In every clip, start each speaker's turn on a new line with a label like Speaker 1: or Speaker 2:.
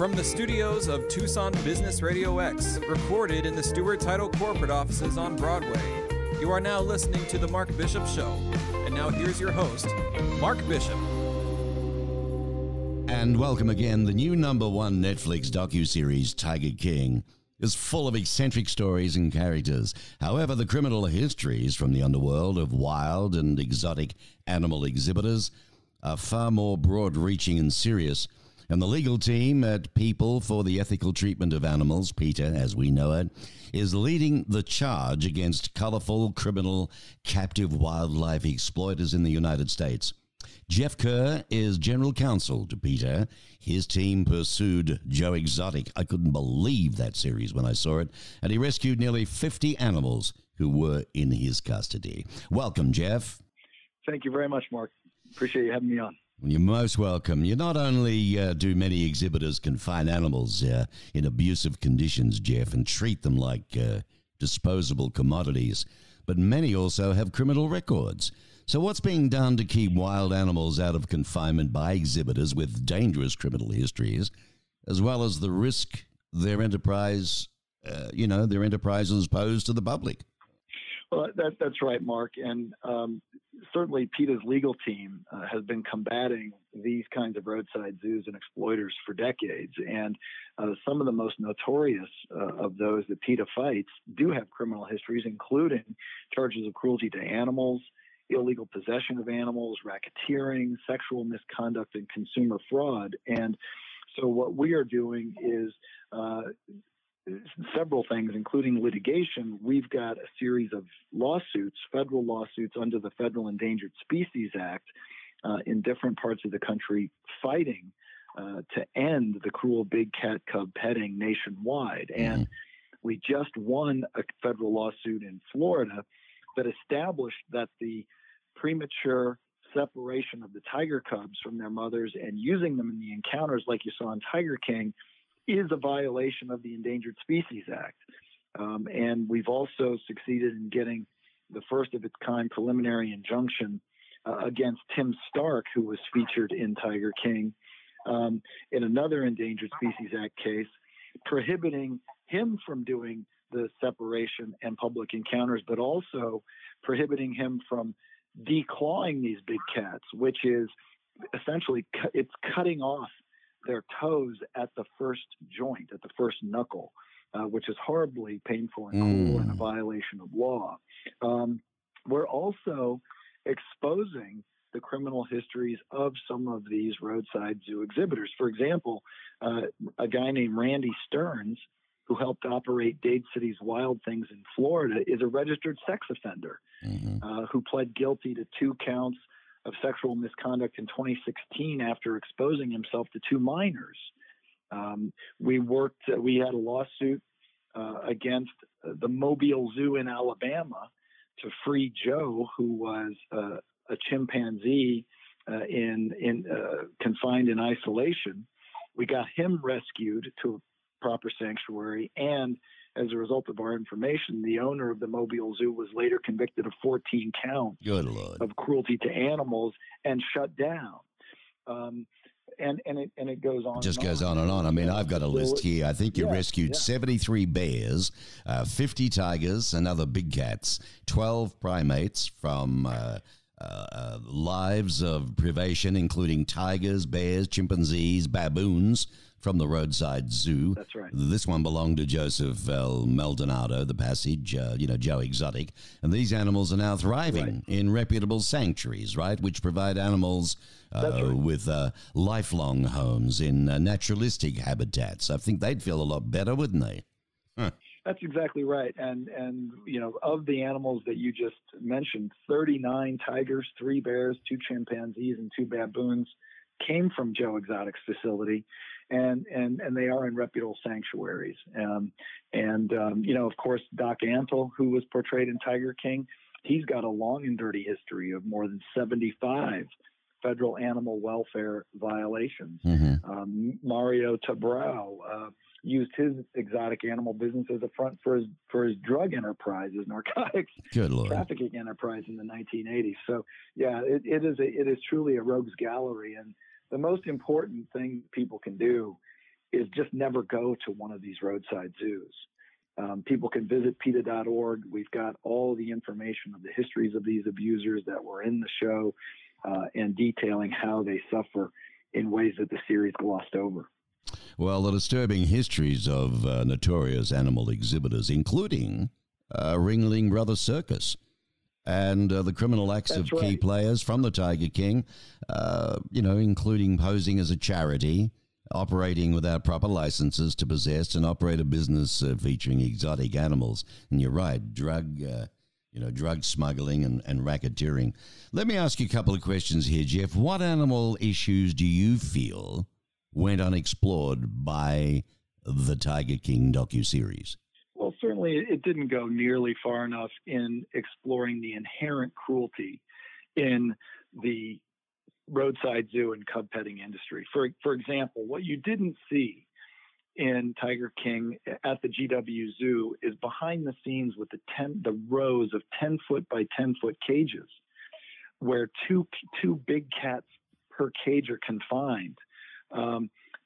Speaker 1: From the studios of Tucson Business RadioX, recorded in the Stewart Title corporate offices on Broadway, you are now listening to The Mark Bishop Show. And now here's your host, Mark Bishop.
Speaker 2: And welcome again. The new #1 Netflix docuseries, Tiger King, is full of eccentric stories and characters. However, the criminal histories from the underworld of wild and exotic animal exhibitors are far more broad-reaching and serious. And the legal team at People for the Ethical Treatment of Animals, PETA as we know it, is leading the charge against colorful, criminal, captive wildlife exploiters in the United States. Jeff Kerr is General Counsel to PETA. His team pursued Joe Exotic. I couldn't believe that series when I saw it. And he rescued nearly 50 animals who were in his custody. Welcome, Jeff.
Speaker 3: Thank you very much, Mark. Appreciate you having me on.
Speaker 2: You're most welcome. You not only do many exhibitors confine animals in abusive conditions, Jeff, and treat them like disposable commodities, but many also have criminal records. So what's being done to keep wild animals out of confinement by exhibitors with dangerous criminal histories, as well as the risk their enterprises pose to the public?
Speaker 3: Well, that's right, Mark. And certainly PETA's legal team has been combating these kinds of roadside zoos and exploiters for decades. And some of the most notorious of those that PETA fights do have criminal histories, including charges of cruelty to animals, illegal possession of animals, racketeering, sexual misconduct, and consumer fraud. And so what we are doing is several things, including litigation. We've got a series of lawsuits, federal lawsuits under the Federal Endangered Species Act in different parts of the country fighting to end the cruel big cat cub petting nationwide. And we just won a federal lawsuit in Florida that established that the premature separation of the tiger cubs from their mothers and using them in the encounters like you saw in Tiger King is a violation of the Endangered Species Act. And we've also succeeded in getting the first of its kind preliminary injunction against Tim Stark, who was featured in Tiger King, in another Endangered Species Act case, prohibiting him from doing the separation and public encounters, but also prohibiting him from declawing these big cats, which is essentially it's cutting off their toes at the first joint, at the first knuckle, which is horribly painful and cruel and a violation of law. We're also exposing the criminal histories of some of these roadside zoo exhibitors. For example, a guy named Randy Stearns, who helped operate Dade City's Wild Things in Florida, is a registered sex offender who pled guilty to 2 counts of sexual misconduct in 2016 after exposing himself to 2 minors. We had a lawsuit against the Mobile Zoo in Alabama to free Joe, who was a chimpanzee confined in isolation. We got him rescued to a proper sanctuary, and as a result of our information, the owner of the Mobile Zoo was later convicted of 14 counts of cruelty to animals and shut down. And it goes on.
Speaker 2: It just goes on and on. I mean, I've got a list here. I think you rescued 73 bears, 50 tigers and other big cats, 12 primates from lives of privation, including tigers, bears, chimpanzees, baboons, from the roadside zoo.
Speaker 3: That's right.
Speaker 2: This one belonged to Joseph L. Maldonado, the Passage, Joe Exotic. And these animals are now thriving in reputable sanctuaries, right, which provide animals with lifelong homes in naturalistic habitats. I think they'd feel a lot better, wouldn't they? Huh.
Speaker 3: That's exactly right. And of the animals that you just mentioned, 39 tigers, 3 bears, 2 chimpanzees, and 2 baboons came from Joe Exotic's facility, and they are in reputable sanctuaries. Of course, Doc Antle, who was portrayed in Tiger King, he's got a long and dirty history of more than 75 federal animal welfare violations. Mario Tabrao used his exotic animal business as a front for his drug enterprise, his narcotics trafficking enterprise in the 1980s. So, yeah, it is truly a rogues gallery. And the most important thing people can do is just never go to one of these roadside zoos. People can visit PETA.org. We've got all the information of the histories of these abusers that were in the show and detailing how they suffer in ways that the series glossed over.
Speaker 2: Well, the disturbing histories of notorious animal exhibitors, including Ringling Brothers Circus, and the criminal acts of key players from the Tiger King, including posing as a charity, operating without proper licenses to possess and operate a business featuring exotic animals. And you're right, drug smuggling and racketeering. Let me ask you a couple of questions here, Jeff. What animal issues do you feel went unexplored by the Tiger King docuseries?
Speaker 3: Well, certainly it didn't go nearly far enough in exploring the inherent cruelty in the roadside zoo and cub petting industry. For example, what you didn't see in Tiger King at the GW Zoo is behind the scenes with the rows of 10-foot by 10-foot cages where two big cats per cage are confined,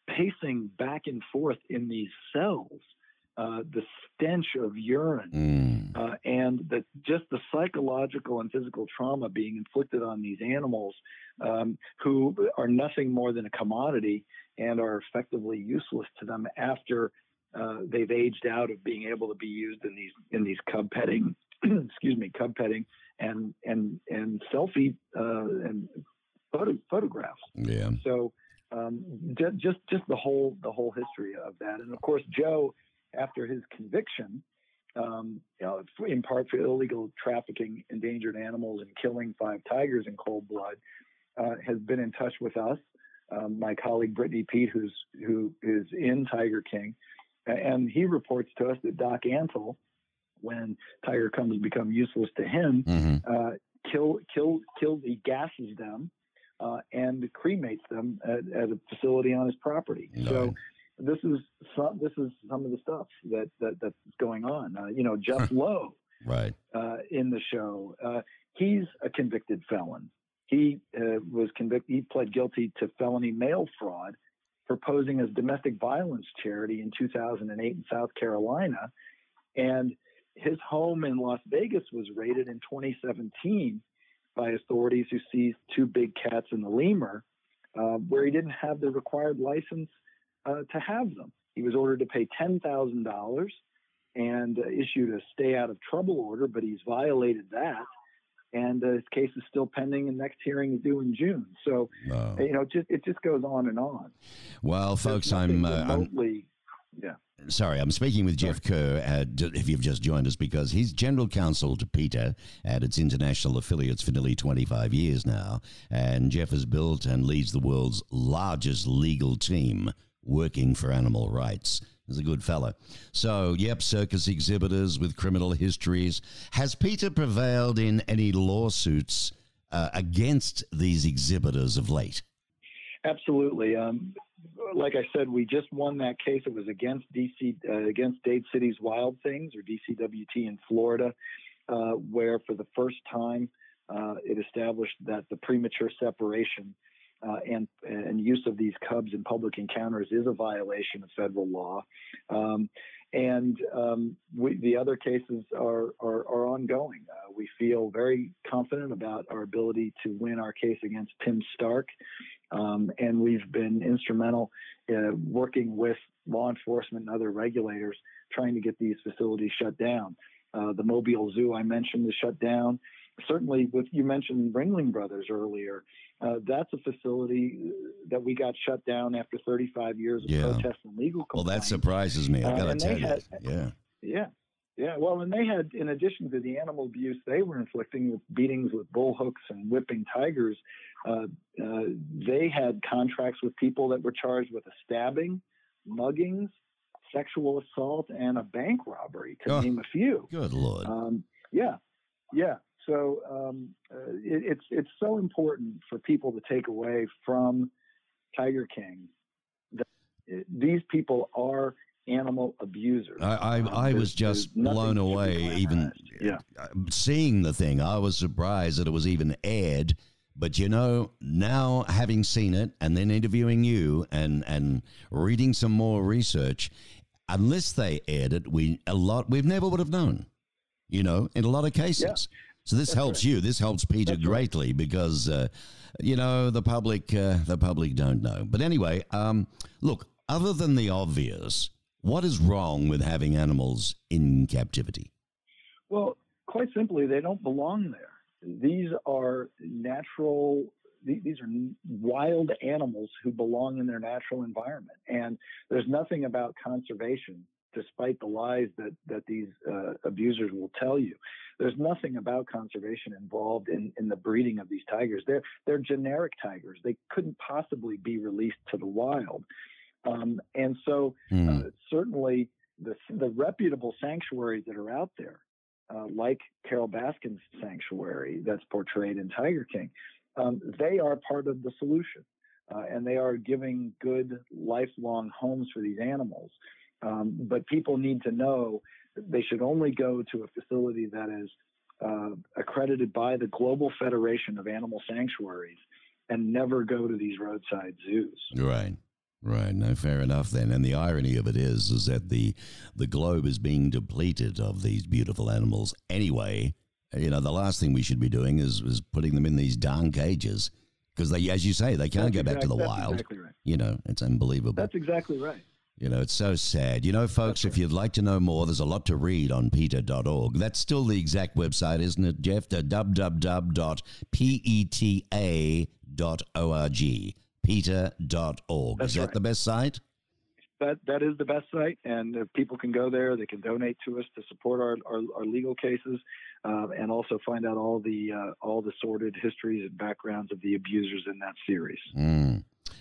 Speaker 3: pacing back and forth in these cells. The stench of urine and just the psychological and physical trauma being inflicted on these animals who are nothing more than a commodity and are effectively useless to them after they've aged out of being able to be used in these cub petting, cub petting and selfie and photographs.
Speaker 2: Yeah.
Speaker 3: So just the whole history of that, and of course Joe, after his conviction, in part for illegal trafficking endangered animals and killing 5 tigers in cold blood, has been in touch with us. My colleague Brittany Pete, who is in Tiger King, and he reports to us that Doc Antle, when Tiger Cubs become useless to him, he gases them and cremates them at a facility on his property. No. So this is some of the stuff that's going on. Jeff Lowe,
Speaker 2: right,
Speaker 3: in the show, he's a convicted felon. He was convicted. He pled guilty to felony mail fraud for posing as domestic violence charity in 2008 in South Carolina, and his home in Las Vegas was raided in 2017 by authorities who seized 2 big cats in the lemur, where he didn't have the required license to have them. He was ordered to pay $10,000 and issued a stay out of trouble order, but he's violated that. And his case is still pending, and next hearing is due in June. So, it just goes on and on.
Speaker 2: Well, folks, I'm speaking with Jeff Kerr, if you've just joined us, because he's general counsel to PETA and its international affiliates for nearly 25 years now. And Jeff has built and leads the world's largest legal team working for animal rights. He's a good fella. So, circus exhibitors with criminal histories. Has PETA prevailed in any lawsuits against these exhibitors of late?
Speaker 3: Absolutely. Like I said, we just won that case. It was against against Dade City's Wild Things, or DCWT in Florida, where for the first time it established that the premature separation and use of these cubs in public encounters is a violation of federal law. The other cases are ongoing. We feel very confident about our ability to win our case against Tim Stark, and we've been instrumental working with law enforcement and other regulators trying to get these facilities shut down. The Mobile Zoo I mentioned is shut down. Certainly, you mentioned Ringling Brothers earlier. That's a facility that we got shut down after 35 years of protests and legal complaints.
Speaker 2: Well, that surprises me. I got to tell you.
Speaker 3: Yeah. Well, and they had, in addition to the animal abuse they were inflicting with beatings with bull hooks and whipping tigers, they had contracts with people that were charged with a stabbing, muggings, sexual assault, and a bank robbery, to name a few.
Speaker 2: Good Lord.
Speaker 3: Yeah. So it's so important for people to take away from Tiger King that these people are animal abusers.
Speaker 2: I was just blown away even seeing the thing. I was surprised that it was even aired But now having seen it and then interviewing you and reading some more research, unless they aired it, we never would have known. In a lot of cases. Yeah. So this helps you. This helps PETA greatly because the public don't know. But anyway, look, other than the obvious, what is wrong with having animals in captivity?
Speaker 3: Well, quite simply, they don't belong there. These are these are wild animals who belong in their natural environment. And there's nothing about conservation, despite the lies that these abusers will tell you. There's nothing about conservation involved in the breeding of these tigers. They're generic tigers. They couldn't possibly be released to the wild. And so certainly the reputable sanctuaries that are out there, like Carol Baskin's sanctuary that's portrayed in Tiger King, they are part of the solution. And they are giving good lifelong homes for these animals. But people need to know that they should only go to a facility that is accredited by the Global Federation of Animal Sanctuaries and never go to these roadside zoos.
Speaker 2: Right. No, fair enough then. And the irony of it is that the globe is being depleted of these beautiful animals anyway. The last thing we should be doing is putting them in these darn cages because they, as you say, they can't go back to the wild.
Speaker 3: Exactly right.
Speaker 2: It's unbelievable.
Speaker 3: That's exactly right.
Speaker 2: It's so sad. Folks, if you'd like to know more, there's a lot to read on PETA.org. That's still the exact website, isn't it, Jeff? www.peta.org. PETA.org. Is that the best site?
Speaker 3: That is the best site, and if people can go there, they can donate to us to support our legal cases, and also find out all the sordid histories and backgrounds of the abusers in that series.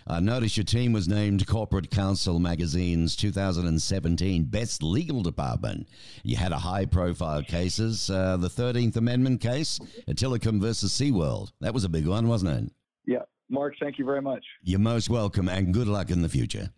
Speaker 2: I noticed your team was named Corporate Counsel Magazine's 2017 Best Legal Department. You had high-profile cases, the 13th Amendment case, Tillicum versus SeaWorld. That was a big one, wasn't it?
Speaker 3: Yeah. Mark, thank you very much.
Speaker 2: You're most welcome, and good luck in the future.